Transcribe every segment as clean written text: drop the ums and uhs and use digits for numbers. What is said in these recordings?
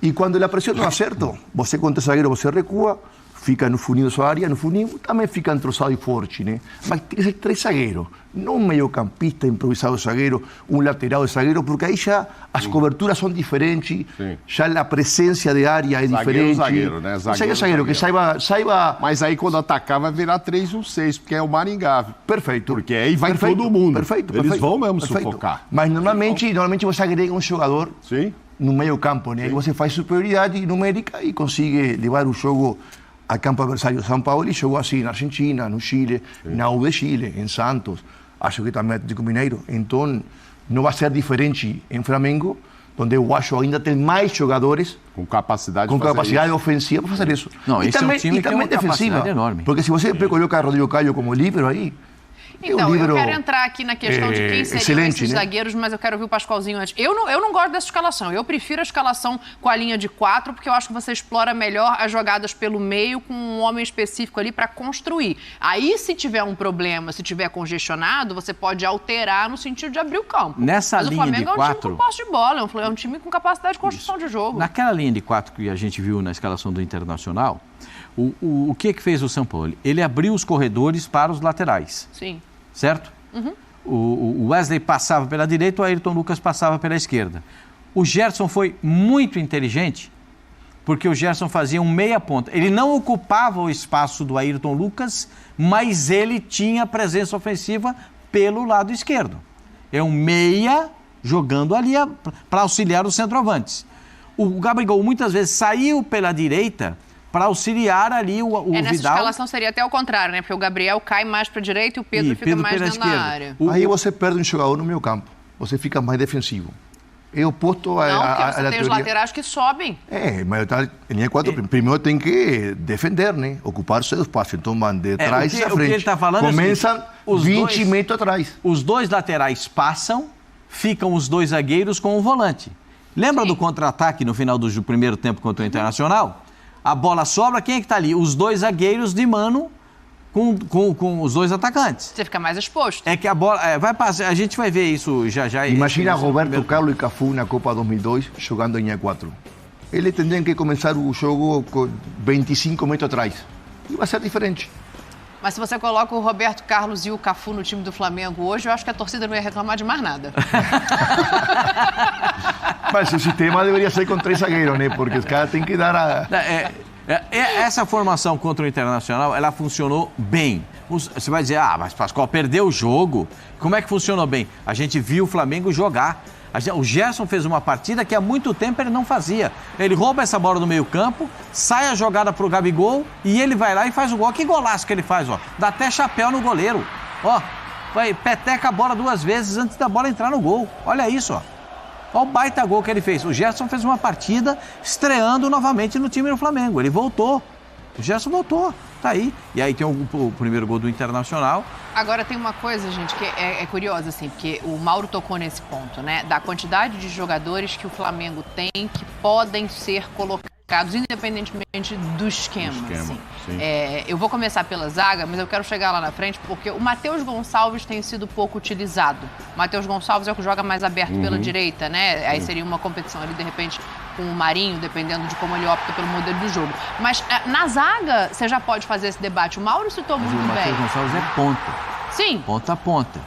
E quando a pressão não acerta, você contra o zagueiro, você recua, fica no funinho da sua área, no funinho também fica entrosado e forte, né? Mas tem que ser 3 zagueiros, não um meio-campista improvisado zagueiro, um lateral de zagueiro, porque aí já as coberturas são diferentes, já a presença de área é diferente. Zagueiro, né? Zagueiro, que saiba... Mas aí quando atacar vai virar 3-1-6, porque é o Maringá. Perfeito. Porque aí vai todo mundo. Perfeito. Eles vão mesmo sufocar. Mas normalmente você agrega um jogador no meio campo, né? Aí você faz superioridade numérica e consegue levar o jogo a campo adversário. São Paulo jogou assim na Argentina, no Chile, na U de Chile, em Santos, acho que também Atlético Mineiro. Então, não vai ser diferente em Flamengo, onde eu acho ainda tem mais jogadores com capacidade ofensiva para fazer isso. Não, e esse também, é um time que tem uma capacidade enorme. Porque se você coloca Rodrigo Caio como líbero aí, então, eu quero entrar aqui na questão de quem seriam esses zagueiros, mas eu quero ouvir o Pascoalzinho antes. Eu não gosto dessa escalação. Eu prefiro a escalação com a linha de 4, porque eu acho que você explora melhor as jogadas pelo meio com um homem específico ali para construir. Aí, se tiver um problema, se tiver congestionado, você pode alterar no sentido de abrir o campo. Nessa mas linha o Flamengo de 4... é um time com posse de bola, é um time com capacidade de construção de jogo. Naquela linha de 4 que a gente viu na escalação do Internacional, o que fez o São Paulo? Ele abriu os corredores para os laterais. Sim. Certo? O Wesley passava pela direita, o Ayrton Lucas passava pela esquerda. O Gerson foi muito inteligente, porque o Gerson fazia um meia ponta. Ele não ocupava o espaço do Ayrton Lucas, mas ele tinha presença ofensiva pelo lado esquerdo. É um meia jogando ali para auxiliar os centroavantes. O Gabigol muitas vezes saiu pela direita para auxiliar ali o Vidal. Nessa escalação seria até o contrário, né? Porque o Gabriel cai mais para a direita e o Pedro fica mais dentro da área. Aí você perde um jogador no meio campo. Você fica mais defensivo. Eu posto você tem os laterais que sobem. Mas em linha 4, primeiro tem que defender, né? Ocupar seu espaço. Então, van de trás à frente. O que ele está falando começa 20 metros atrás. Os 2 laterais passam, ficam os 2 zagueiros com o volante. Lembra do contra-ataque no final do primeiro tempo contra o Internacional? A bola sobra, quem é que está ali? Os 2 zagueiros de mano com os 2 atacantes. Você fica mais exposto. É que a bola... vai passar, a gente vai ver isso já. Imagina Roberto Carlos e Cafu na Copa 2002 jogando em linha 4. Eles teriam que começar o jogo com 25 metros atrás. E vai ser diferente. Mas se você coloca o Roberto Carlos e o Cafu no time do Flamengo hoje, eu acho que a torcida não ia reclamar de mais nada. Mas o sistema deveria ser com 3 zagueiros, né? Porque os caras têm que dar a... Essa formação contra o Internacional, ela funcionou bem. Você vai dizer, mas Pascoal, perdeu o jogo. Como é que funcionou bem? A gente viu o Flamengo jogar. O Gerson fez uma partida que há muito tempo ele não fazia. Ele rouba essa bola do meio campo, sai a jogada pro Gabigol e ele vai lá e faz o gol. Que golaço que ele faz, ó. Dá até chapéu no goleiro. Ó, peteca a bola 2 vezes antes da bola entrar no gol. Olha isso, ó. Olha o baita gol que ele fez. O Gerson fez uma partida estreando novamente no time do Flamengo. Ele voltou. O Gerson voltou. Tá aí. E aí tem o primeiro gol do Internacional. Agora tem uma coisa, gente, que é curiosa, assim, porque o Mauro tocou nesse ponto, né? Da quantidade de jogadores que o Flamengo tem que podem ser colocados independentemente do esquema. Assim. Eu vou começar pela zaga, mas eu quero chegar lá na frente porque o Matheus Gonçalves tem sido pouco utilizado. O Matheus Gonçalves é o que joga mais aberto pela direita, né? Aí seria uma competição ali, de repente, com o Marinho, dependendo de como ele opta pelo modelo do jogo. Mas na zaga, você já pode fazer esse debate. O Mauro citou muito bem. O Matheus Gonçalves é ponta. Sim. Ponta a ponta.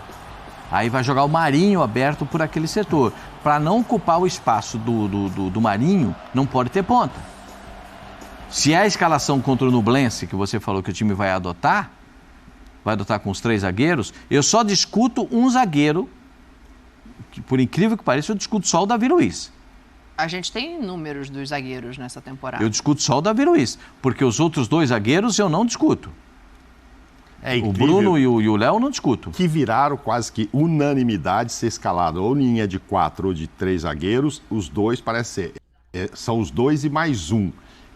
Aí vai jogar o Marinho aberto por aquele setor. Para não ocupar o espaço do Marinho, não pode ter ponta. Se é a escalação contra o Nublense, que você falou que o time vai adotar com os 3 zagueiros, eu só discuto um zagueiro, que por incrível que pareça, eu discuto só o Davi Luiz. A gente tem números dos zagueiros nessa temporada. Eu discuto só o Davi Luiz, porque os outros 2 zagueiros eu não discuto. O Bruno e o Léo eu não discuto. Que viraram quase que unanimidade ser escalado ou linha de 4 ou de 3 zagueiros, os 2 parece ser. São os 2 e mais um.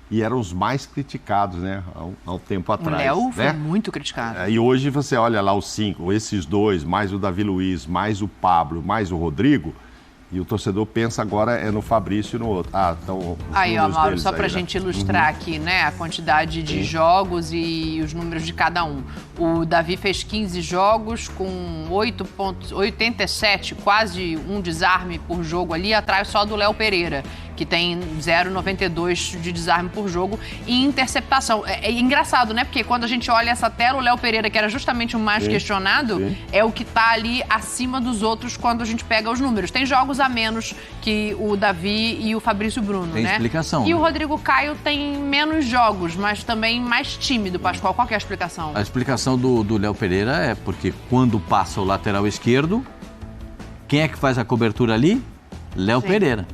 E eram os mais criticados, né? Há um tempo atrás. O Léo foi muito criticado. E hoje você olha lá os 5, esses 2, mais o Davi Luiz, mais o Pablo, mais o Rodrigo. E o torcedor pensa agora no Fabrício e no outro. Então, aí, ó, Mauro, só pra gente ilustrar aqui, né, a quantidade de jogos e os números de cada um. O Davi fez 15 jogos com 8,87, quase um desarme por jogo ali, atrás só do Léo Pereira, que tem 0,92 de desarme por jogo e interceptação. É engraçado, né? Porque quando a gente olha essa tela, o Léo Pereira, que era justamente o mais questionado, é o que está ali acima dos outros quando a gente pega os números. Tem jogos a menos que o Davi e o Fabrício Bruno, tem né? Explicação. E o Rodrigo Caio tem menos jogos, mas também mais tímido, Pascoal. Qual que é a explicação? A explicação do Léo Pereira é porque quando passa o lateral esquerdo, quem é que faz a cobertura ali? Léo Pereira.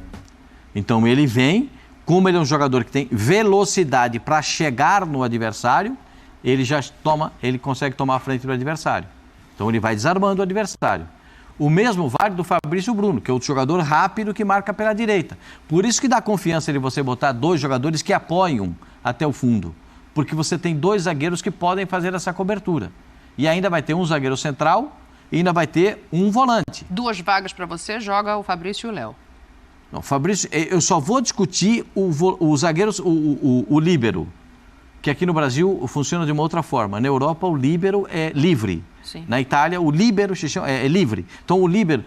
Então ele vem, como ele é um jogador que tem velocidade para chegar no adversário, ele consegue tomar a frente do adversário. Então ele vai desarmando o adversário. O mesmo vale do Fabrício Bruno, que é outro jogador rápido que marca pela direita. Por isso que dá confiança de você botar dois jogadores que apoiam até o fundo. Porque você tem dois zagueiros que podem fazer essa cobertura. E ainda vai ter um zagueiro central e ainda vai ter um volante. 2 vagas para você, joga o Fabrício e o Léo. Não, Fabrício, eu só vou discutir os zagueiros, o líbero, que aqui no Brasil funciona de uma outra forma. Na Europa, o líbero é livre. Sim. Na Itália, o líbero é livre. Então, o líbero,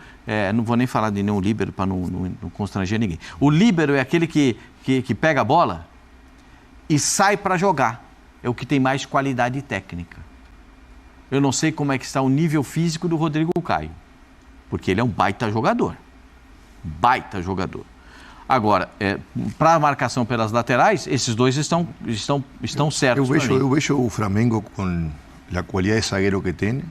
não vou nem falar de nenhum líbero para não constranger ninguém. O líbero é aquele que pega a bola e sai para jogar. É o que tem mais qualidade técnica. Eu não sei como é que está o nível físico do Rodrigo Caio, porque ele é um baita jogador. Baita jogador. Agora, para a marcação pelas laterais, esses dois estão certos. Eu vejo o Flamengo com a qualidade de zagueiro que tem,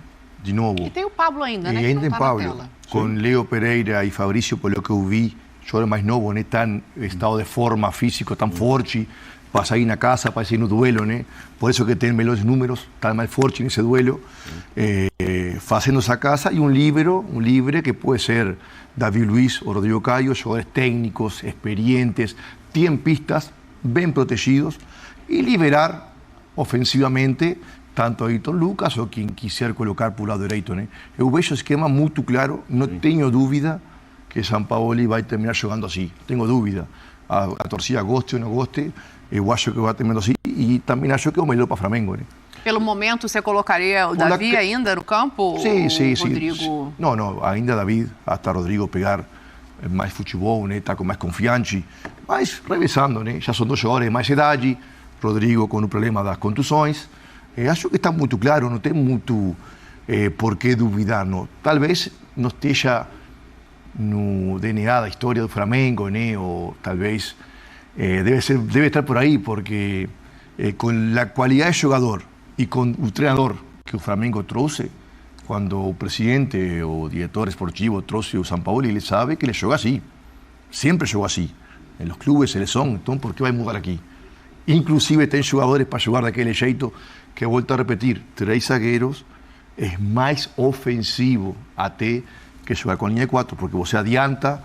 de novo. E tem o Pablo ainda, né? E ainda tem Pablo. Com Leo Pereira e Fabrício, pelo que eu vi, jogador mais novo, né? Tan estado de forma físico, tão forte, para sair na casa, para sair no duelo, né? Por isso que tem melhores números, está mais forte nesse duelo, fazendo essa casa, e um livre que pode ser David Luiz ou Rodrigo Caio, jogadores técnicos, experientes, tiempistas, bem protegidos, e liberar ofensivamente tanto a Ayrton Lucas ou quem quiser colocar por lado direito, né? Eu vejo o esquema muito claro, não tenho dúvida que Sampaoli vai terminar jogando assim, tenho dúvida. A torcida goste ou não goste, eu acho que vai terminar assim, e também acho que é o melhor para o Flamengo, né? Pelo momento, você colocaria o Davi ainda no campo? Sim. Rodrigo... Não, ainda David, até Rodrigo pegar mais futebol, né? Está com mais confiança, mas revezando, né? Já são 2 jogadores de mais idade, Rodrigo com o problema das contusões. Acho que está muito claro, não tem muito por que duvidar, não. Talvez não esteja no DNA da história do Flamengo, né? Ou talvez deve estar por aí, porque com a qualidade de jogador e com o treinador que o Flamengo trouxe, quando o presidente ou o diretor esportivo trouxe o Sampaoli, ele sabe que ele joga assim. Sempre jogou assim. Nos clubes eles são, então por que vai mudar aqui? Inclusive tem jogadores para jogar daquele jeito que, volto a repetir, 3 zagueiros é mais ofensivo até que jogar com linha de 4, porque você adianta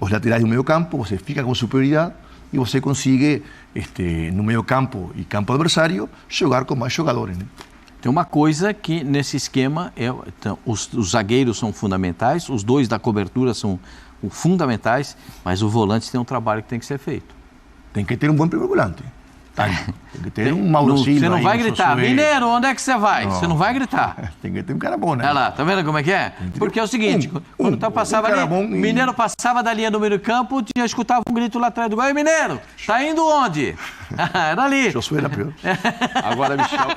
os laterais do meio campo, você fica com superioridade e você consegue, no meio campo e campo adversário, jogar com mais jogadores, né? Tem uma coisa que nesse esquema, então, os zagueiros são fundamentais, os 2 da cobertura são fundamentais, mas o volante tem um trabalho que tem que ser feito. Tem que ter um bom primeiro volante. Tem que ter um Mauro Silva. Você não vai gritar, Mineiro, onde é que você vai? Você não vai gritar. Tem que ter um cara bom, né? Olha lá, tá vendo como é que é? Porque é o seguinte, quando passava ali, Mineiro passava da linha do meio do campo, escutava um grito lá atrás do gol. Ei, Mineiro, tá indo onde? Era ali. Josué era pior. Agora me chama...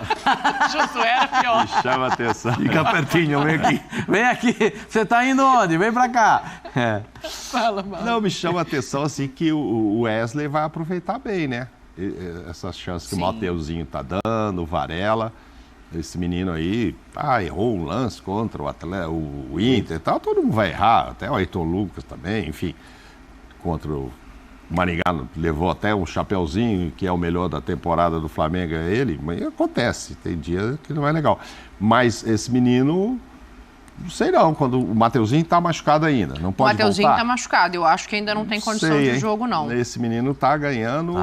Josué era pior. Me chama a atenção. Fica pertinho, vem aqui. Vem aqui. Você tá indo onde? Vem pra cá. Fala, mano. Não, me chama a atenção assim que o Wesley vai aproveitar bem, né? Essas chances que o Mateuzinho tá dando, o Varela, esse menino aí, errou um lance contra o Inter e tal, todo mundo vai errar, até o Ayrton Lucas também, enfim, contra o Maringá, levou até um chapeuzinho, que é o melhor da temporada do Flamengo, é ele, mas acontece, tem dia que não é legal. Mas esse menino... Não sei não, quando o Mateuzinho está machucado ainda, não pode voltar. O Mateuzinho está machucado, eu acho que ainda não tem condição de jogo, não. Esse menino está ganhando,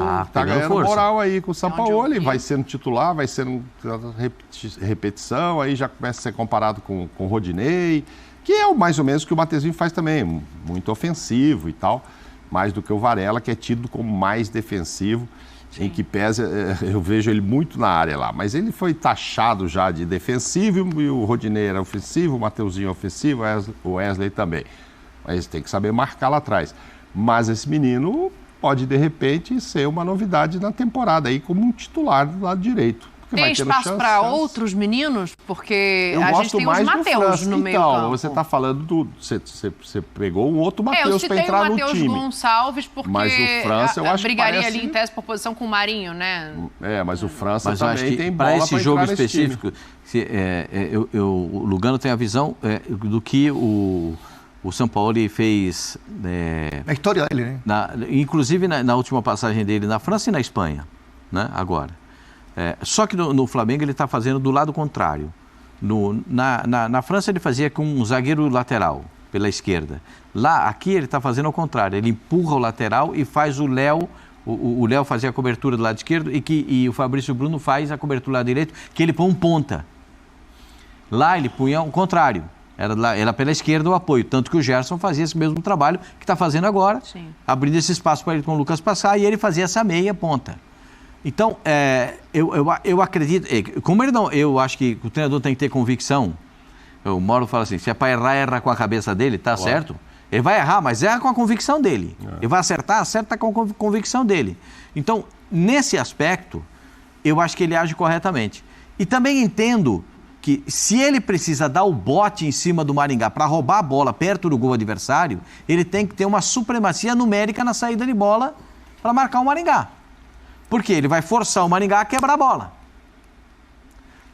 moral aí com o Sampaoli, vai sendo titular, vai sendo repetição, aí já começa a ser comparado com o Rodinei, que é mais ou menos o que o Mateuzinho faz também, muito ofensivo e tal, mais do que o Varela, que é tido como mais defensivo. Sim. Em que pese, eu vejo ele muito na área lá, mas ele foi taxado já de defensivo, e o Rodinei era ofensivo, o Mateuzinho ofensivo, o Wesley também. Mas tem que saber marcar lá atrás. Mas esse menino pode, de repente, ser uma novidade na temporada, aí como um titular do lado direito. Tem espaço para outros meninos? Porque a gente tem os Mateus no meio campo. Então, você está falando do... Você pegou um outro Mateus para entrar no time. Eu citei o Mateus Gonçalves porque mas o França, eu acho brigaria que parece... ali em tese por posição com o Marinho, né? Mas o França mas também tem bola para esse jogo específico, o Lugano tem a visão do que o Sampaoli fez... a história dele, né? Inclusive na última passagem dele na França e na Espanha, né? Agora. Só que no Flamengo ele está fazendo do lado contrário. Na França ele fazia com um zagueiro lateral, pela esquerda. Aqui ele está fazendo ao contrário. Ele empurra o lateral e faz o Léo... O Léo fazia a cobertura do lado esquerdo e o Fabrício Bruno faz a cobertura do lado direito, que ele põe um ponta. Lá ele punha o contrário. Era pela esquerda o apoio. Tanto que o Gerson fazia esse mesmo trabalho que está fazendo agora, abrindo esse espaço para ele com o Lucas passar, e ele fazia essa meia ponta. Então, eu acredito... Como ele não... Eu acho que o treinador tem que ter convicção. O Mauro fala assim, se é para errar, erra com a cabeça dele, tá certo? Ele vai errar, mas erra com a convicção dele. Ele vai acertar, acerta com a convicção dele. Então, nesse aspecto, eu acho que ele age corretamente. E também entendo que se ele precisa dar o bote em cima do Maringá para roubar a bola perto do gol adversário, ele tem que ter uma supremacia numérica na saída de bola para marcar o Maringá. Porque ele vai forçar o Maringá a quebrar a bola.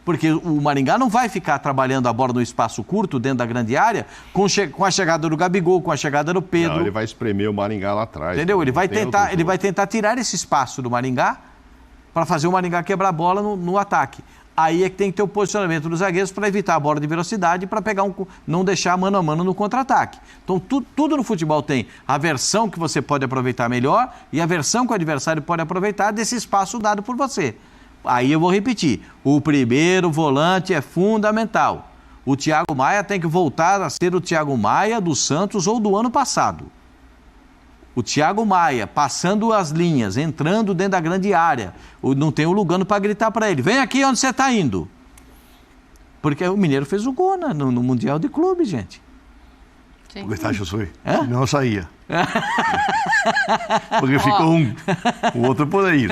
Porque o Maringá não vai ficar trabalhando a bola no espaço curto, dentro da grande área, com a chegada do Gabigol, com a chegada do Pedro. Não, ele vai espremer o Maringá lá atrás. Entendeu? Ele vai tentar tirar esse espaço do Maringá para fazer o Maringá quebrar a bola no ataque. Aí é que tem que ter o posicionamento dos zagueiros para evitar a bola de velocidade, para não deixar mano a mano no contra-ataque. Então, tudo no futebol tem a versão que você pode aproveitar melhor e a versão que o adversário pode aproveitar desse espaço dado por você. Aí eu vou repetir, o primeiro volante é fundamental. O Thiago Maia tem que voltar a ser o Thiago Maia do Santos ou do ano passado. O Thiago Maia passando as linhas, entrando dentro da grande área. Não tem o Lugano para gritar para ele, vem aqui onde você está indo. Porque o Mineiro fez o gol no Mundial de Clube, gente. Sim. Porque está Josué. Não saía. Porque ficou o outro pode ir.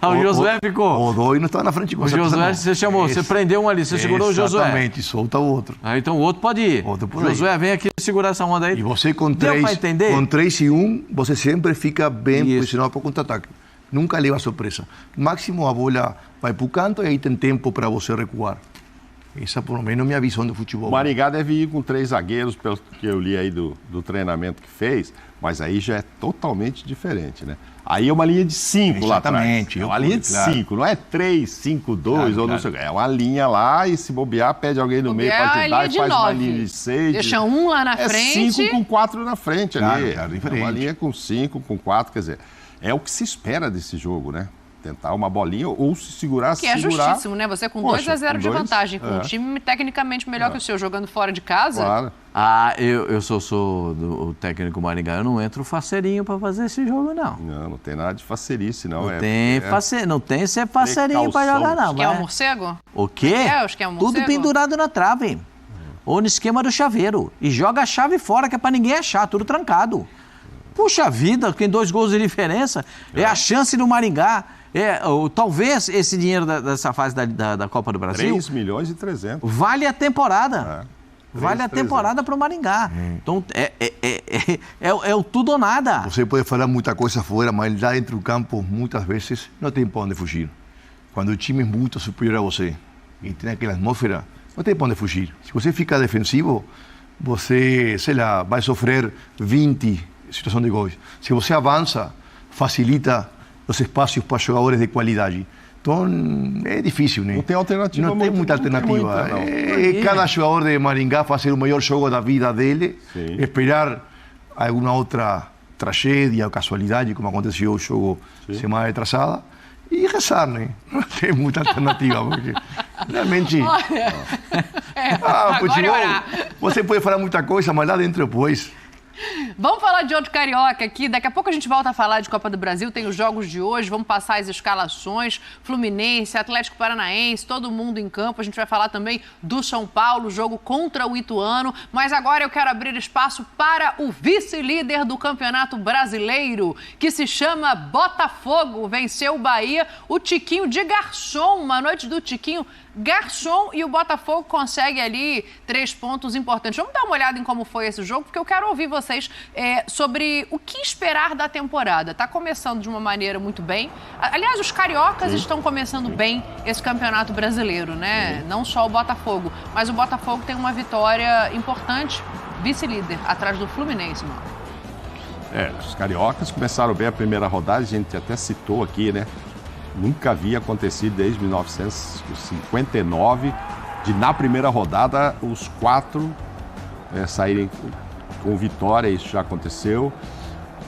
O Josué ficou. O dois não estava na frente. O Josué você chamou, você prendeu um ali, você segurou o Josué. Exatamente, solta o outro. Então o outro pode ir. Josué, vem aqui segurar essa onda aí. E você com 3 e 1, você sempre fica bem posicionado para o contra-ataque. Nunca leva surpresa. Máximo a bola vai para o canto e aí tem tempo para você recuar. Essa, por lo menos, é a minha visão do futebol. O Maringá deve ir com 3 zagueiros, pelo que eu li aí do treinamento que fez, mas aí já é totalmente diferente, né? Aí é uma linha de 5 lá atrás. Exatamente. É uma linha de 5, não é 3, 5, 2 ou não sei o que. É uma linha lá e se bobear, pede alguém no meio para ajudar e faz 9. Uma linha de 6. Deixa um lá na frente. 5 com 4 na frente ali. É diferente. Uma linha com 5, com 4, quer dizer, é o que se espera desse jogo, né? Tentar uma bolinha ou se segurar, que é justíssimo, né? Você com 2-0 de vantagem, com um time tecnicamente melhor que o seu, jogando fora de casa. Claro. Eu sou do técnico Maringá, eu não entro faceirinho para fazer esse jogo, não. Não tem nada de facerice, não. Não tem ser faceirinho para jogar, não. Acho que é o morcego? O quê? Acho que é o morcego. Tudo pendurado na trave. Ou no esquema do chaveiro. E joga a chave fora, que é para ninguém achar, tudo trancado. Puxa vida, tem 2 gols de diferença. É a chance do Maringá. Talvez esse dinheiro dessa fase da Copa do Brasil... 3 milhões e 300. Vale a temporada. Vale a temporada para o Maringá. Então, é o tudo ou nada. Você pode falar muita coisa fora, mas lá dentro do campo, muitas vezes, não tem para onde fugir. Quando o time é muito superior a você e tem aquela atmosfera, não tem para onde fugir. Se você fica defensivo, você, sei lá, vai sofrer 20 situações de gols. Se você avança, facilita os espaços para jogadores de qualidade. Então, é difícil, né? Não tem alternativa. Não tem muita alternativa. Cada jogador de Maringá fazer o melhor jogo da vida dele, esperar alguma outra tragédia ou casualidade, como aconteceu o jogo semana retrasada, e rezar, né? Não tem muita alternativa, porque realmente... Agora você pode falar muita coisa, mas lá dentro, depois, Vamos falar de outro carioca aqui. Daqui a pouco a gente volta a falar de Copa do Brasil. Tem os jogos de hoje, vamos passar as escalações. Fluminense, Atlético Paranaense, todo mundo em campo. A gente vai falar também do São Paulo, jogo contra o Ituano. Mas agora eu quero abrir espaço para o vice-líder do Campeonato Brasileiro, que se chama Botafogo. Venceu o Bahia, o Tiquinho de garçom. Uma noite do Tiquinho garçom, e o Botafogo consegue ali 3 pontos importantes. Vamos dar uma olhada em como foi esse jogo, porque eu quero ouvir vocês sobre o que esperar da temporada. Está começando de uma maneira muito bem. Aliás, os cariocas estão começando bem esse Campeonato Brasileiro, né? Não só o Botafogo, mas o Botafogo tem uma vitória importante, vice-líder, atrás do Fluminense, mano. Os cariocas começaram bem a primeira rodada, a gente até citou aqui, né? Nunca havia acontecido desde 1959, de na primeira rodada os 4 saírem com vitória, isso já aconteceu.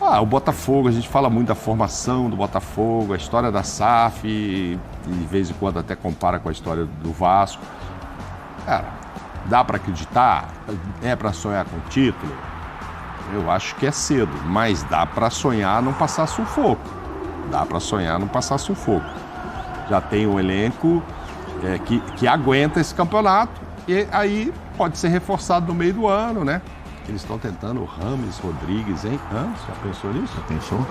O Botafogo, a gente fala muito da formação do Botafogo, a história da SAF, e de vez em quando até compara com a história do Vasco. Dá para acreditar? É para sonhar com o título? Eu acho que é cedo, mas dá para sonhar não passar sufoco. Dá para sonhar não passar sufoco. Já tem um elenco que aguenta esse campeonato, e aí pode ser reforçado no meio do ano, né? Eles estão tentando o Rames Rodrigues, hein? Já pensou nisso? Já pensou?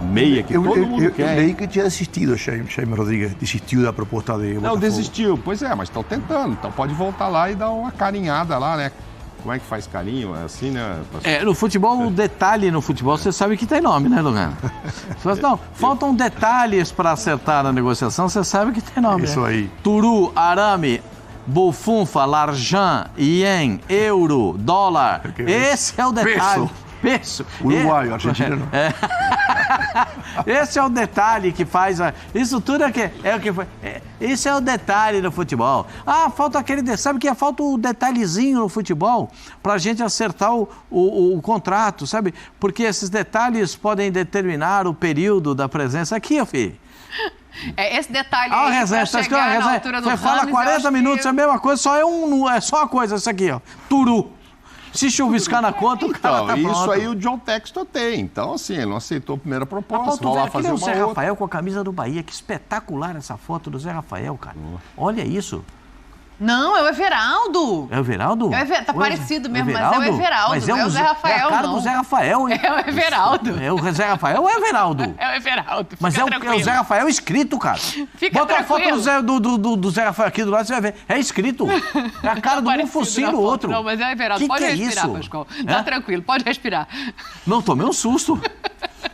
Meia que todo mundo quer. Eu leí que tinha desistido, Jaime Rodrigues. Desistiu da proposta de Botafogo. Não, desistiu. Pois é, mas estão tentando. Então pode voltar lá e dar uma carinhada lá, né? Como é que faz carinho? É assim, né? No futebol, o detalhe no futebol, você sabe que tem nome, né, Lugano? Não, faltam detalhes para acertar na negociação, você sabe que tem nome. Isso aí. Turu, arame, bufunfa, larjan, ien, euro, dólar. Esse é o detalhe. Peso. Uruguaio, argentino. Esse é o detalhe que faz. Isso tudo é o que foi. Esse é o detalhe do futebol. Falta aquele. Sabe que falta o detalhezinho no futebol pra gente acertar o contrato, sabe? Porque esses detalhes podem determinar o período da presença aqui, filho. Esse detalhe aí, resenha, chegar na altura do Você fala 40 minutos, é a mesma coisa, só é só uma coisa, isso aqui, ó. Turu. Se chuviscar na conta, o cara tá pronto. Isso aí o John Textor tem. Então, assim, ele não aceitou a primeira proposta. Vamos lá fazer uma outra. O Zé Rafael com a camisa do Bahia. Que espetacular essa foto do Zé Rafael, cara. Olha isso. Não, é o Everaldo. É o Everaldo? Tá parecido mesmo, mas é o Everaldo. Mas não é o Zé Rafael, é a cara do Zé Rafael, hein? É o Everaldo. É o Zé Rafael ou é o Everaldo? É o Everaldo. Mas é o Zé Rafael escrito, cara. Bota a foto do Zé Rafael aqui do lado, você vai ver. É escrito. É a cara do um focinho do outro. Não, mas é o Everaldo. Pode respirar, Pascoal. Tá tranquilo, pode respirar. Não, tomei um susto.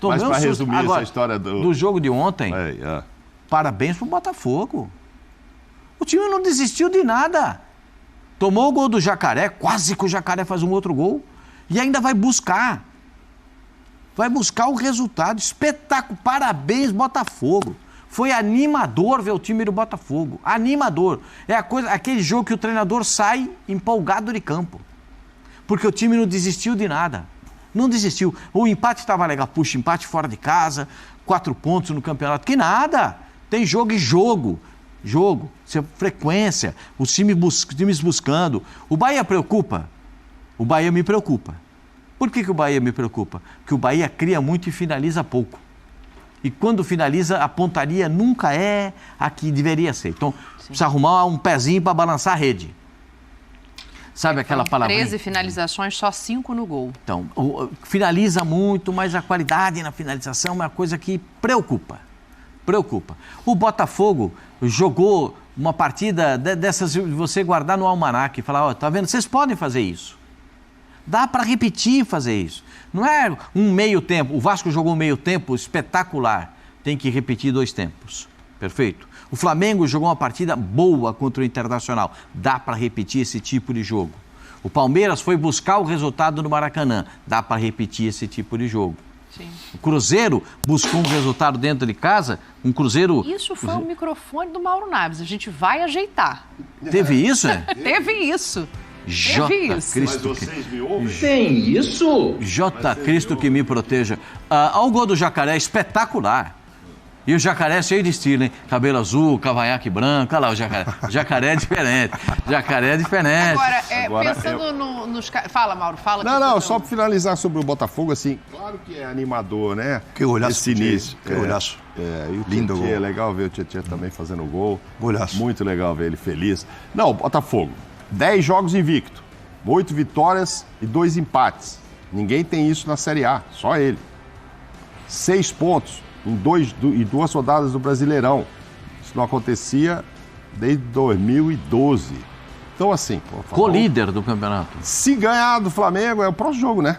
Mas para resumir essa história do jogo de ontem, parabéns pro Botafogo. O time não desistiu de nada. Tomou o gol do Jacaré, quase que o Jacaré faz um outro gol. E ainda vai buscar. Vai buscar o resultado. Espetáculo. Parabéns, Botafogo. Foi animador ver o time do Botafogo. Animador. É aquele jogo que o treinador sai empolgado de campo. Porque o time não desistiu de nada. Não desistiu. O empate estava legal. Puxa, empate fora de casa. 4 pontos no campeonato. Que nada. Tem jogo e jogo. Frequência, os times buscando. O Bahia preocupa? O Bahia me preocupa. Por que o Bahia me preocupa? Porque o Bahia cria muito e finaliza pouco. E quando finaliza, a pontaria nunca é a que deveria ser. Então, precisa arrumar um pezinho para balançar a rede. Sabe aquela palavra? 13 finalizações, só 5 no gol. Então, finaliza muito, mas a qualidade na finalização é uma coisa que preocupa. O Botafogo jogou uma partida dessas de você guardar no almanaque e falar, tá vendo, vocês podem fazer isso. Dá para repetir e fazer isso. Não é um meio tempo. O Vasco jogou um meio tempo espetacular. Tem que repetir 2 tempos. Perfeito? O Flamengo jogou uma partida boa contra o Internacional. Dá para repetir esse tipo de jogo. O Palmeiras foi buscar o resultado no Maracanã. Dá para repetir esse tipo de jogo. Sim. O Cruzeiro buscou um resultado dentro de casa, um Cruzeiro... Isso foi o microfone do Mauro Naves, a gente vai ajeitar. Teve isso, Teve isso. Cristo. Mas vocês me ouvem? Tem isso? Cristo que me proteja. Ao gol do Jacaré, espetacular. E o jacaré é cheio de estilo, hein? Cabelo azul, cavanhaque branco. Olha lá o jacaré. Jacaré é diferente. Jacaré é diferente. Agora pensando nos... Fala, Mauro, fala. Não, só para finalizar sobre o Botafogo, assim, claro que é animador, né? Que golaço. Esse início. Que golaço. E o Lindo Tietê, gol. é legal ver o Tietê também fazendo gol. Golaço. Muito legal ver ele feliz. Não, o Botafogo, 10 jogos invicto, 8 vitórias e 2 empates. Ninguém tem isso na Série A, só ele. 6 pontos em 2 rodadas do Brasileirão. Isso não acontecia desde 2012. Então, assim... Co-líder do campeonato. Se ganhar do Flamengo, é o próximo jogo, né?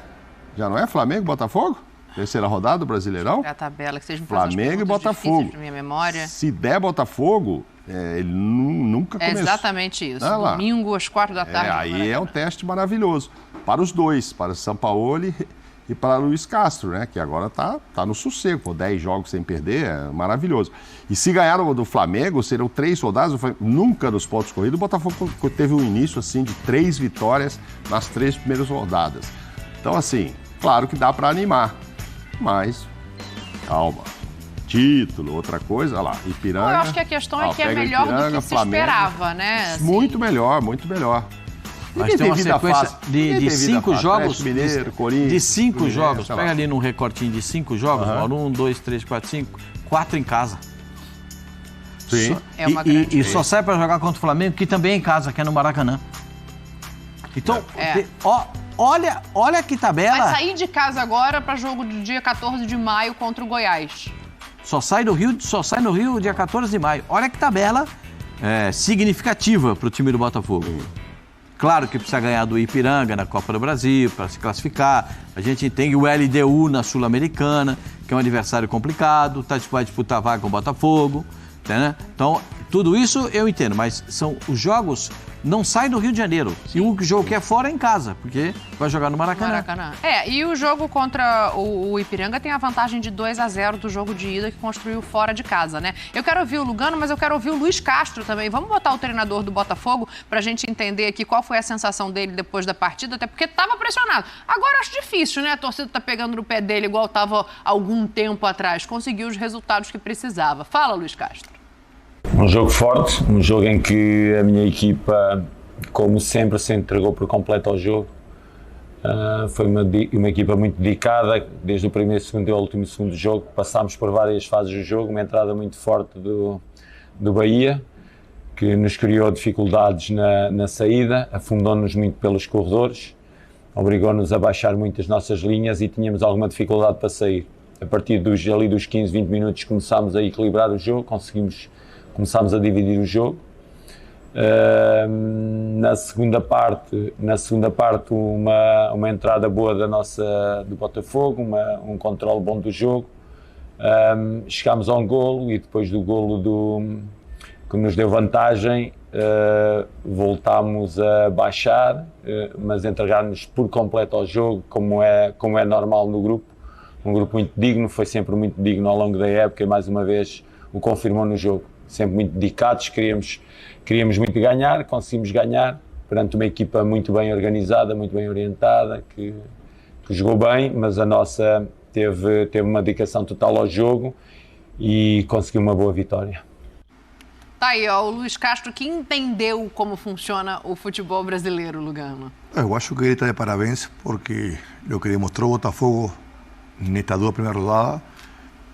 Já não é Flamengo e Botafogo? Terceira rodada do Brasileirão? É a tabela que vocês me Flamengo e Botafogo. Na minha memória. Se der Botafogo, ele nunca começou. É exatamente isso. Ah, domingo às 4h. Aí é um teste maravilhoso. Para os dois, para o Sampaoli e para o Luiz Castro, né? Que agora tá no sossego. Pô, 10 jogos sem perder, é maravilhoso. E se ganhar do Flamengo, serão 3 rodadas. Nunca nos pontos corridos. O Botafogo teve um início assim de 3 vitórias nas 3 primeiras rodadas. Então, assim, claro que dá para animar. Mas, calma. Título, outra coisa, olha lá, Ipiranga. Eu acho que a questão é que é melhor do que se esperava, né? Assim. Muito melhor, muito melhor. Mas tem uma sequência de 5 jogos. Mineiro, Corinthians. De 5 jogos. Pega Pega ali num recortinho de 5 jogos, Mauro. 1, 2, 3, 4, 5. 4 em casa. Sim. É uma grande e só sai para jogar contra o Flamengo, que também é em casa, que é no Maracanã. Então, olha que tabela. Vai sair de casa agora para jogo do dia 14 de maio contra o Goiás. Só sai no Rio dia 14 de maio. Olha que tabela significativa para o time do Botafogo. Claro que precisa ganhar do Ipiranga na Copa do Brasil para se classificar. A gente tem o LDU na Sul-Americana, que é um adversário complicado, vai disputar vaga com o Botafogo. Né? Então, tudo isso eu entendo, mas são os jogos... Não sai do Rio de Janeiro. Sim. E o jogo que é fora é em casa, porque vai jogar no Maracanã. E o jogo contra o Ipiranga tem a vantagem de 2-0 do jogo de ida que construiu fora de casa, né? Eu quero ouvir o Lugano, mas eu quero ouvir o Luiz Castro também. Vamos botar o treinador do Botafogo pra gente entender aqui qual foi a sensação dele depois da partida, até porque tava pressionado. Agora acho difícil, né? A torcida tá pegando no pé dele igual tava algum tempo atrás. Conseguiu os resultados que precisava. Fala, Luiz Castro. Um jogo forte, um jogo em que a minha equipa, como sempre, se entregou por completo ao jogo. Foi uma equipa muito dedicada, desde o primeiro, segundo e o último segundo jogo. Passámos por várias fases do jogo, uma entrada muito forte do Bahia, que nos criou dificuldades na saída, afundou-nos muito pelos corredores, obrigou-nos a baixar muito as nossas linhas e tínhamos alguma dificuldade para sair. A partir dos 15, 20 minutos começámos a equilibrar o jogo, começámos a dividir o jogo. Na segunda parte uma entrada boa do Botafogo, um controle bom do jogo. Chegámos a um golo e depois do golo que nos deu vantagem, voltámos a baixar, mas entregar-nos por completo ao jogo, como é normal no grupo. Um grupo muito digno, foi sempre muito digno ao longo da época e mais uma vez o confirmou no jogo. Sempre muito dedicados, queríamos muito ganhar, conseguimos ganhar perante uma equipa muito bem organizada, muito bem orientada, que jogou bem, mas a nossa teve uma dedicação total ao jogo e conseguiu uma boa vitória. Tá aí, o Luiz Castro, que entendeu como funciona o futebol brasileiro, Lugano. Eu acho que ele está de parabéns, porque o que demonstrou o Botafogo nesta 2 primeiras rodadas,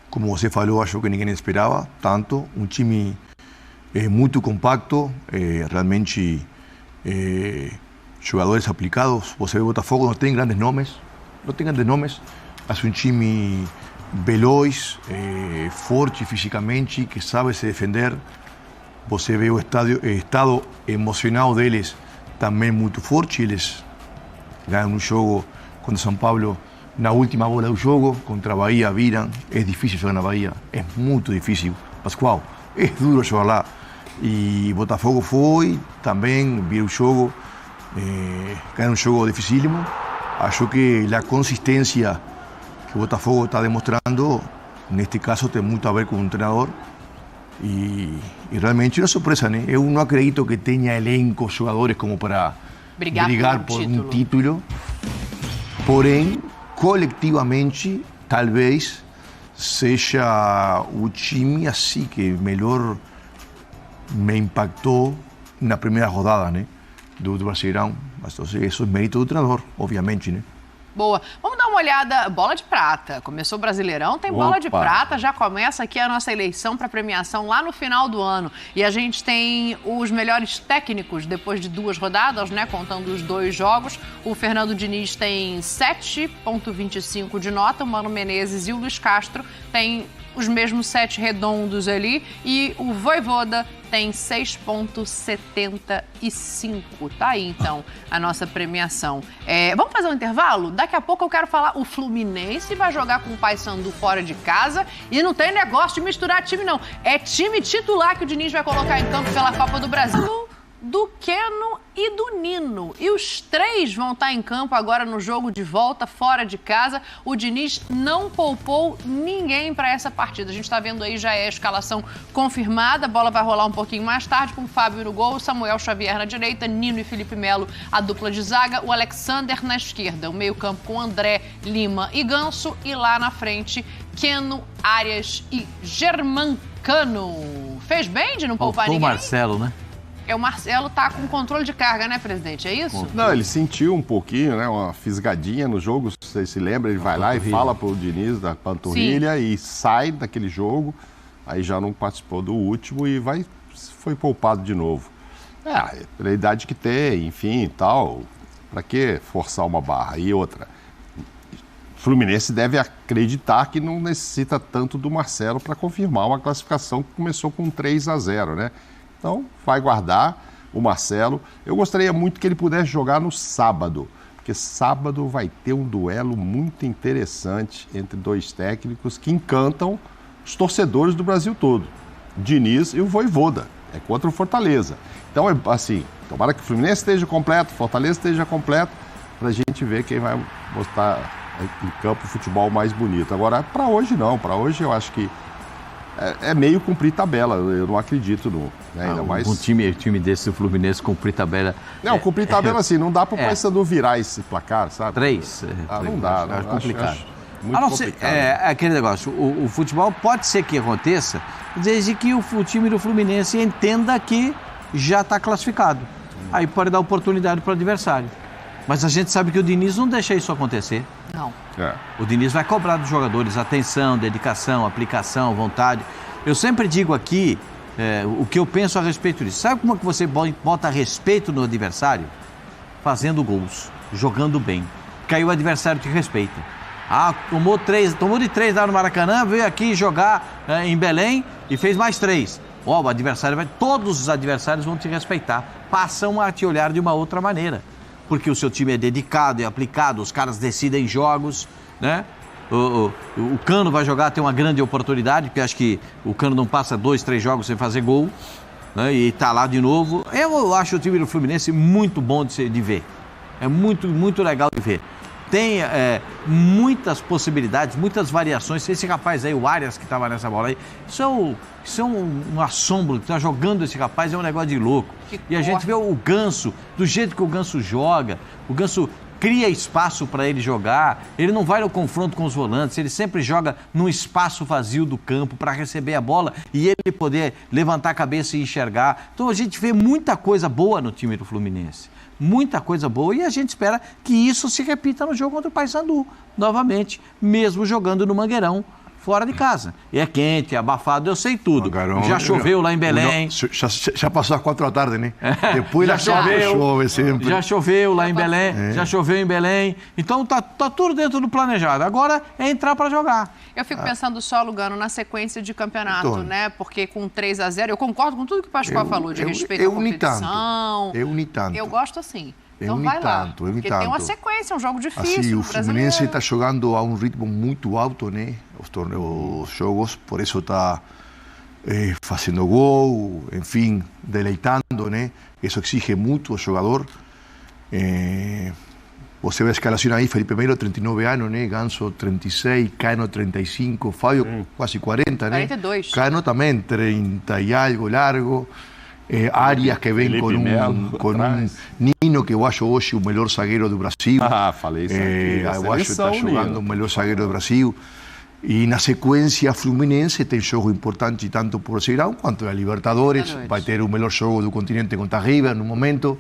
como você falou, acho que ninguém esperava tanto. Um time muito compacto, realmente jogadores aplicados. Você vê o Botafogo, não tem grandes nomes, mas um time veloz, forte fisicamente, que sabe se defender. Você vê o estado emocional deles também muito forte. Eles ganham um jogo contra São Paulo na última bola do jogo, contra a Bahia, viram. É difícil jogar na Bahia, é muito difícil. Pascoal, é duro jogar lá. E Botafogo foi, também viu o jogo, ganhou um jogo dificílimo. Acho que a consistência que o Botafogo está demonstrando, neste caso, tem muito a ver com o treinador. E realmente é uma surpresa, né? Eu não acredito que tenha elenco, jogadores como para brigar por um título. Porém, coletivamente, talvez seja o time assim que melhor me impactou na primeira rodada, né, do Brasileirão. Mas isso é mérito do treinador, obviamente, né? Boa. Vamos dar uma olhada. Bola de prata. Começou o Brasileirão, tem bola de prata. Já começa aqui a nossa eleição para premiação lá no final do ano. E a gente tem os melhores técnicos depois de 2 rodadas, né? Contando os 2 jogos. O Fernando Diniz tem 7,25 de nota. O Mano Menezes e o Luiz Castro têm os mesmos 7 redondos ali. E o Vojvoda tem 6,75. Tá aí, então, a nossa premiação. Vamos fazer um intervalo? Daqui a pouco eu quero falar, o Fluminense vai jogar com o Paysandu fora de casa e não tem negócio de misturar time, não. É time titular que o Diniz vai colocar em campo pela Copa do Brasil. Do Keno e do Nino. E os 3 vão estar em campo agora no jogo de volta, fora de casa. O Diniz não poupou ninguém para essa partida. A gente está vendo aí, já é a escalação confirmada. A bola vai rolar um pouquinho mais tarde com o Fábio no gol, Samuel Xavier na direita, Nino e Felipe Melo, a dupla de zaga, o Alexander na esquerda, o meio-campo com André, Lima e Ganso. E lá na frente, Keno, Arias e Germancano. Fez bem de não poupar ninguém? O Marcelo, né? O Marcelo tá com controle de carga, né, presidente? É isso? Não, ele sentiu um pouquinho, né? Uma fisgadinha no jogo. Se você se lembra, ele vai lá e fala pro Diniz da panturrilha. Sim. E sai daquele jogo. Aí já não participou do último e foi poupado de novo. Pela idade que tem, enfim, tal. Pra que forçar uma barra? E outra, o Fluminense deve acreditar que não necessita tanto do Marcelo para confirmar uma classificação que começou com 3-0, né? Então, vai guardar o Marcelo. Eu gostaria muito que ele pudesse jogar no sábado, porque sábado vai ter um duelo muito interessante entre 2 técnicos que encantam os torcedores do Brasil todo. Diniz e o Vojvoda. É contra o Fortaleza. Então, assim, tomara que o Fluminense esteja completo, o Fortaleza esteja completo, para a gente ver quem vai mostrar em campo o futebol mais bonito. Agora, para hoje não. Para hoje eu acho que é meio cumprir tabela, eu não acredito no. Né, ainda mais... Um time desse do Fluminense cumprir tabela. Não, cumprir tabela assim, não dá para o Paysandu virar esse placar, sabe? 3. Não dá, acho complicado. Acho muito complicado. Aquele negócio, o futebol pode ser que aconteça, desde que o time do Fluminense entenda que já está classificado. Aí pode dar oportunidade para o adversário. Mas a gente sabe que o Diniz não deixa isso acontecer. Não. O Diniz vai cobrar dos jogadores atenção, dedicação, aplicação, vontade. Eu sempre digo aqui o que eu penso a respeito disso. Sabe como é que você bota respeito no adversário? Fazendo gols, jogando bem. Porque aí o adversário te respeita. Tomou de 3 lá no Maracanã, veio aqui jogar em Belém e fez mais 3. Todos os adversários vão te respeitar. Passam a te olhar de uma outra maneira. Porque o seu time é dedicado, é aplicado, os caras decidem jogos, né? O Cano vai jogar, tem uma grande oportunidade, porque acho que o Cano não passa 2, 3 jogos sem fazer gol, né? E tá lá de novo. Eu acho o time do Fluminense muito bom de ver. É muito, muito legal de ver. Tem muitas possibilidades, muitas variações. Esse rapaz aí, o Arias, que estava nessa bola aí, isso é um assombro. Tá jogando esse rapaz, é um negócio de louco. E a gente vê o Ganso, do jeito que o Ganso joga, o Ganso cria espaço para ele jogar, ele não vai no confronto com os volantes, ele sempre joga num espaço vazio do campo para receber a bola e ele poder levantar a cabeça e enxergar. Então a gente vê muita coisa boa no time do Fluminense. Muita coisa boa e a gente espera que isso se repita no jogo contra o Paysandu, novamente, mesmo jogando no Mangueirão, fora de casa. E é quente, é abafado, eu sei tudo. Já choveu lá em Belém. Já passou às 4 da tarde, né? Depois já chove sempre. Já choveu lá em Belém, já choveu em Belém. Então tá tudo dentro do planejado. Agora é entrar para jogar. Eu fico pensando só, Lugano, na sequência de campeonato, né? Porque com 3-0, eu concordo com tudo que o Pascoal falou, de respeito à competição. Eu gosto assim. Então vai lá, porque tem uma sequência, um jogo difícil. Assim, o Fluminense está jogando a um ritmo muito alto, né? Os jogos, por isso está fazendo gol, enfim, deleitando, né? Isso exige muito o jogador. Você vê a escalação aí, Felipe Melo, 39 anos, né? Ganso, 36, Cano, 35, Fábio, quase 40, né? 42. Cano também, 30 e algo, largo. Arias, que vem com um Nino, que eu acho hoje o melhor zagueiro do Brasil. Falei isso aqui. Eu acho que está jogando o melhor zagueiro do Brasil. E na sequência, Fluminense tem jogo importante tanto por Brasileirão quanto a Libertadores. Vai ter o melhor jogo do continente contra River no momento.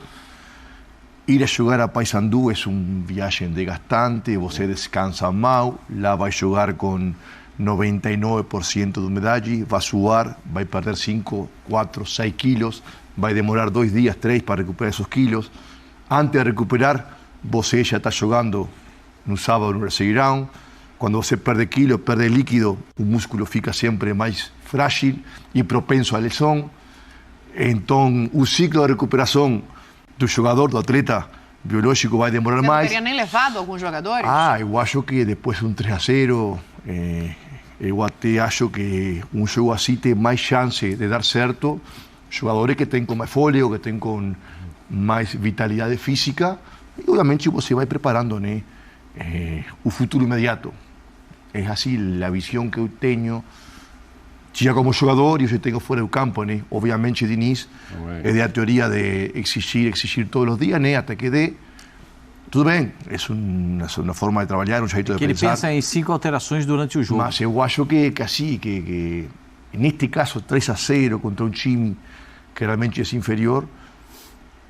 Ir a jogar a Paysandú é uma viagem desgastante, você descansa mal, lá vai jogar com 99% de umidade, vai suar, vai perder 5, 4, 6 quilos, vai demorar 2 dias, 3 para recuperar esses quilos. Antes de recuperar, você já está jogando no sábado no Brasileirão. Quando você perde quilo, perde líquido, o músculo fica sempre mais frágil e propenso à lesão. Então, o ciclo de recuperação do jogador, do atleta biológico, vai demorar mais. Você não teria nem levado alguns jogadores? Eu acho que depois de um 3-0, eu até acho que um jogo assim tem mais chance de dar certo. Jogadores que têm com mais fôlego, que têm com mais vitalidade física. E, obviamente, você vai preparando, né, o futuro imediato. É assim a visão que eu tenho, já como jogador e eu tenho fora do campo, né? Obviamente, Diniz é da teoria de exigir todos os dias, né? Até que dê. Tudo bem, é uma forma de trabalhar, um jeito de que pensar. Ele pensa em 5 alterações durante o jogo. Mas eu acho que assim, que neste caso 3-0 contra um time que realmente é inferior,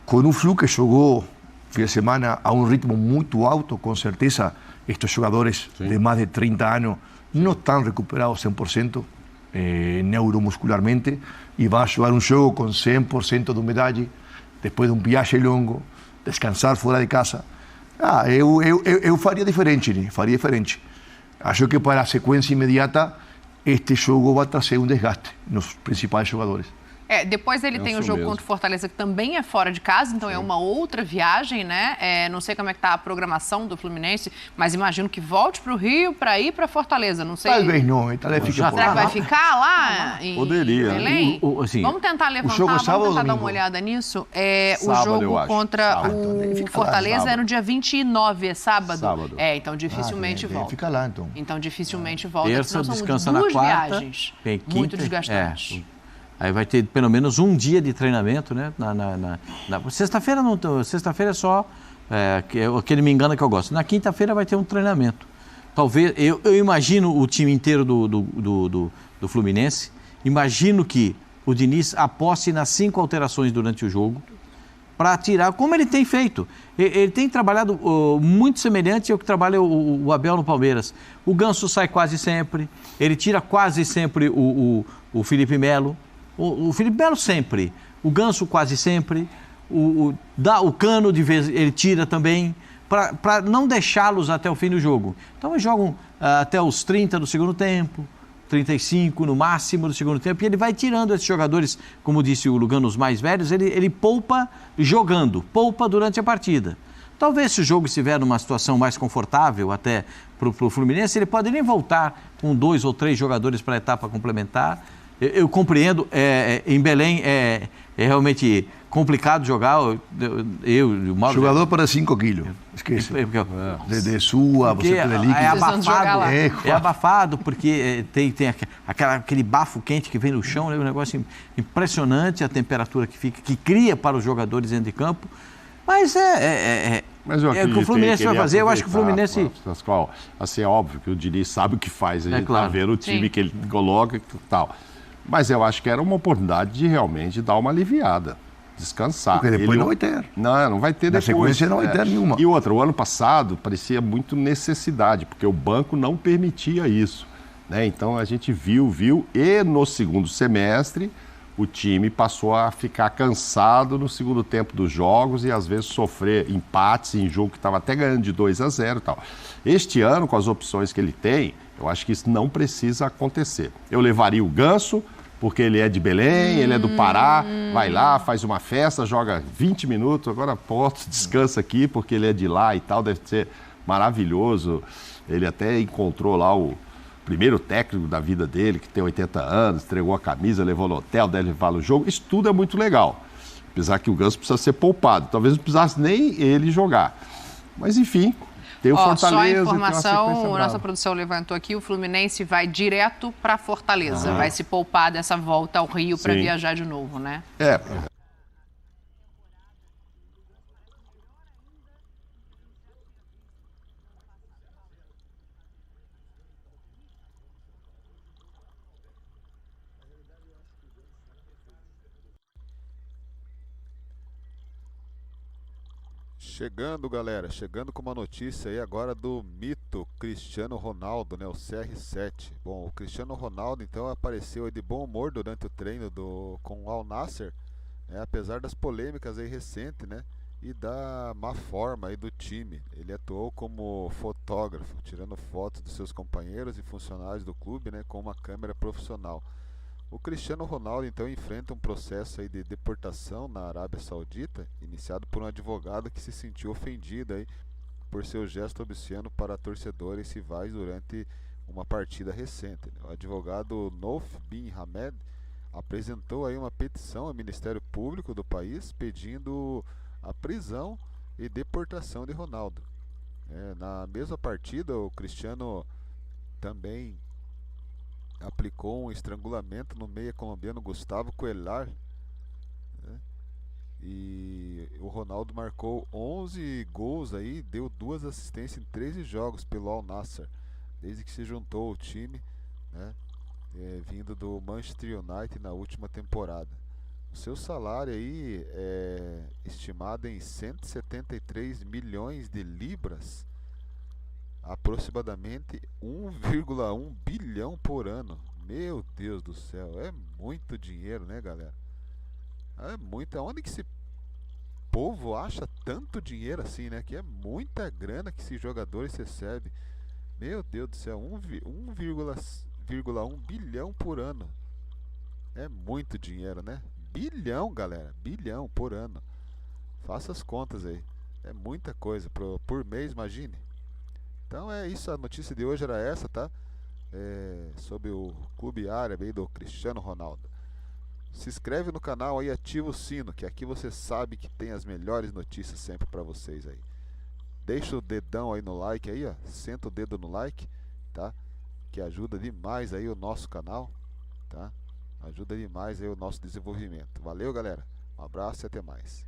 com um Flu que jogou fim de semana a um ritmo muito alto, com certeza estes jogadores de mais de 30 anos não estão recuperados 100% neuromuscularmente e vão jogar um jogo com 100% de umidade, depois de um viagem longo, descansar fora de casa. Eu faria diferente, né? Faria diferente. Acho que para a sequência imediata, este jogo vai trazer um desgaste nos principais jogadores. Depois ele tem o jogo contra o Fortaleza, que também é fora de casa, então é uma outra viagem, né? Não sei como é que tá a programação do Fluminense, mas imagino que volte para o Rio para ir para Fortaleza, não sei. Talvez não, talvez fique por lá. Será que vai ficar lá em Belém? Assim, vamos tentar levantar, vamos tentar dar uma olhada nisso. O jogo contra o Fortaleza é no dia 29, é sábado? Então dificilmente volta. Fica lá, então. Então dificilmente volta. Terça, descansa duas na quarta, viagens quinta, muito desgastantes. Aí vai ter pelo menos um dia de treinamento, né? Sexta-feira não, sexta-feira é só aquele me engana que eu gosto. Na quinta-feira vai ter um treinamento. Talvez eu imagino o time inteiro do Fluminense. Imagino que o Diniz aposte nas 5 alterações durante o jogo para tirar, como ele tem feito. Ele tem trabalhado muito semelhante ao que trabalha o Abel no Palmeiras. O Ganso sai quase sempre. Ele tira quase sempre o Felipe Melo. O Felipe Melo sempre, o Ganso quase sempre, o Cano de vez ele tira também, para não deixá-los até o fim do jogo. Então eles jogam até os 30 do segundo tempo, 35 no máximo do segundo tempo, e ele vai tirando esses jogadores, como disse o Lugano, os mais velhos, ele poupa jogando, poupa durante a partida. Talvez se o jogo estiver numa situação mais confortável até para o Fluminense, ele pode nem voltar com 2 ou 3 jogadores para a etapa complementar. Eu compreendo, em Belém é realmente complicado jogar. O Mauro, jogador para 5 quilos, esquece. De sua, você perde líquido. É abafado, porque tem aquele bafo quente que vem no chão, né? Um negócio impressionante, a temperatura que fica, que cria para os jogadores dentro de campo. Mas Mas eu o que o Fluminense vai fazer. Eu acho que o Fluminense... Pascoal, assim, é óbvio que o Diniz sabe o que faz. A gente claro. tá vendo o time que ele coloca e tal. Mas eu acho que era uma oportunidade de realmente dar uma aliviada, descansar. Porque depois não vai ter. Não vai ter depois. Na sequência não vai ter nenhuma. E outra, o ano passado parecia muito necessidade, porque o banco não permitia isso, né? Então a gente viu, e no segundo semestre o time passou a ficar cansado no segundo tempo dos jogos e às vezes sofrer empates em jogo que estava até ganhando de 2-0 e tal. Este ano, com as opções que ele tem, eu acho que isso não precisa acontecer. Eu levaria o Ganso, porque ele é de Belém, ele é do Pará, vai lá, faz uma festa, joga 20 minutos, agora descansa aqui, porque ele é de lá e tal, deve ser maravilhoso. Ele até encontrou lá o primeiro técnico da vida dele, que tem 80 anos, entregou a camisa, levou no hotel, deve levar no jogo. Isso tudo é muito legal. Apesar que o Ganso precisa ser poupado. Talvez não precisasse nem ele jogar. Mas, enfim, tem o Fortaleza. Só a informação, a nossa produção levantou aqui, o Fluminense vai direto para Fortaleza. Vai se poupar dessa volta ao Rio para viajar de novo, né? Chegando, galera, chegando com uma notícia aí agora do mito Cristiano Ronaldo, né, o CR7. Bom, o Cristiano Ronaldo então apareceu aí de bom humor durante o treino com o Al Nassr, né, apesar das polêmicas aí recentes, né, e da má forma aí do time. Ele atuou como fotógrafo, tirando fotos dos seus companheiros e funcionários do clube, né, com uma câmera profissional. O Cristiano Ronaldo então enfrenta um processo aí de deportação na Arábia Saudita, iniciado por um advogado que se sentiu ofendido aí por seu gesto obsceno para torcedores rivais durante uma partida recente. O advogado Nouf bin Hamed apresentou aí uma petição ao Ministério Público do país pedindo a prisão e deportação de Ronaldo. Na mesma partida, o Cristiano também aplicou um estrangulamento no meia colombiano Gustavo Cuellar, né? E o Ronaldo marcou 11 gols aí, deu 2 assistências em 13 jogos pelo Al Nassr, desde que se juntou ao time, né? Vindo do Manchester United na última temporada. O seu salário aí é estimado em 173 milhões de libras, aproximadamente 1,1 bilhão por ano. Meu Deus do céu, é muito dinheiro, né, galera? É muito. Onde que esse povo acha tanto dinheiro assim, né? Que é muita grana que esses jogadores recebem. Meu Deus do céu, 1,1 bilhão por ano. É muito dinheiro, né? Bilhão, galera, bilhão por ano. Faça as contas aí. É muita coisa por mês, imagine. Então é isso, a notícia de hoje era essa, tá? Sobre o clube árabe aí do Cristiano Ronaldo. Se inscreve no canal aí, ativa o sino, que aqui você sabe que tem as melhores notícias sempre pra vocês aí. Deixa o dedão aí no like aí, ó. Senta o dedo no like, tá? Que ajuda demais aí o nosso canal, tá? Ajuda demais aí o nosso desenvolvimento. Valeu, galera. Um abraço e até mais.